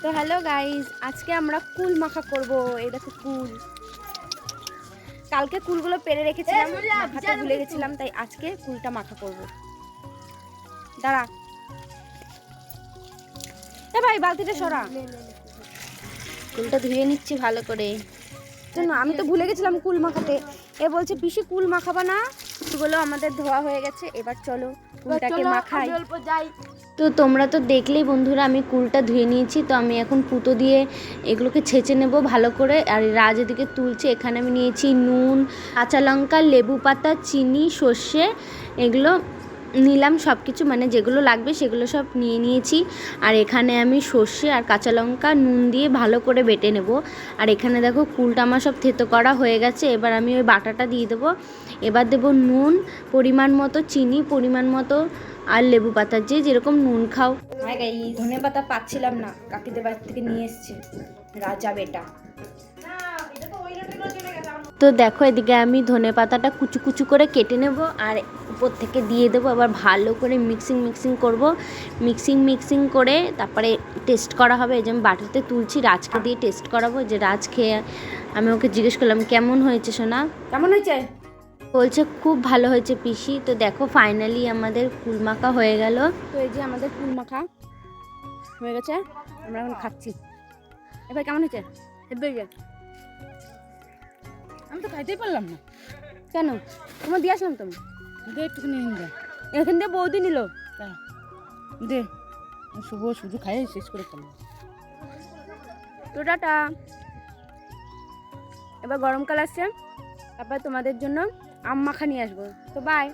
তো hello guys, আজকে আমরা কুল মাখা করব। এই দেখো কুল, কালকে কুলগুলো পেরে রেখেছিলাম, মাখাতে ভুলে গেছিলাম, তাই আজকে কুলটা মাখা করব। দাঁড়া এ ভাই, বালতিটা সরা। কুলটা ধুয়ে নিচ্ছি ভালো করে। আমি তো ভুলে গেছিলাম কুল মাখাতে। এ বলছে পিসি কুল মাখাবা না। কুলগুলো আমাদের ধোয়া হয়ে গেছে, এবার চলো কুলটাকে মাখাই। তো তোমরা তো দেখলেই বন্ধুরা, আমি কুলটা ধুয়ে নিয়েছি। তো আমি এখন পুতো দিয়ে এগুলোকে ছেঁচে নেব ভালো করে। আর রাজ এদিকে তুলছে। এখানে আমি নিয়েছি নুন, কাঁচা লঙ্কা, লেবু পাতা, চিনি, সর্ষে, এগুলো নিলাম সব কিছু, মানে যেগুলো লাগবে সেগুলো সব নিয়ে নিয়েছি। আর এখানে আমি সর্ষে আর কাঁচা লঙ্কা নুন দিয়ে ভালো করে বেটে নেব। আর এখানে দেখো কুলটা আমার সব থেতো করা হয়ে গেছে। এবার আমি ওই বাটাটা দিয়ে দেবো। এবার দেবো নুন পরিমাণ মতো, চিনি পরিমাণ মতো, আর লেবু পাতা যে যেরকম নুন খাও। হ্যাঁ গাই, ধনে পাতা পাচ্ছিলাম না, কাকিদের বাড়ি থেকে নিয়ে এসছে রাজা বেটা। তো দেখো এদিকে আমি ধনে পাতাটা কুচু কুচু করে কেটে নেব আর উপর থেকে দিয়ে দেবো। আবার ভালো করে মিক্সিং করব। মিক্সিং করে তারপরে টেস্ট করা হবে। এই যে আমি বাটিতে তুলছি, রাজকে দিয়ে টেস্ট করাবো। যে রাজ খেয়ে, আমি ওকে জিজ্ঞেস করলাম কেমন হয়েছে সোনা, কেমন হয়েছে? বলছে খুব ভালো হয়েছে পিসি। তো দেখো ফাইনালি আমাদের কুল মাখা হয়ে গেল। তো এই যে আমাদের কুল মাখা হয়ে গেছে, আমরা এখন খাচ্ছি। এবার কেমন হয়েছে? আমি তো খাইতেই পারলাম না। কেন? তোমার দিয়ে আসলাম তুমি, দে একটুখানি দে। এখান দিয়ে বৌদি নিল। দে, শুভ শুধু খাই শেষ করে ফেললাম। তো টাটা। এবার গরমকাল আসছে, তারপর তোমাদের জন্য আম মাখা নিয়ে আসবো। তো বাই।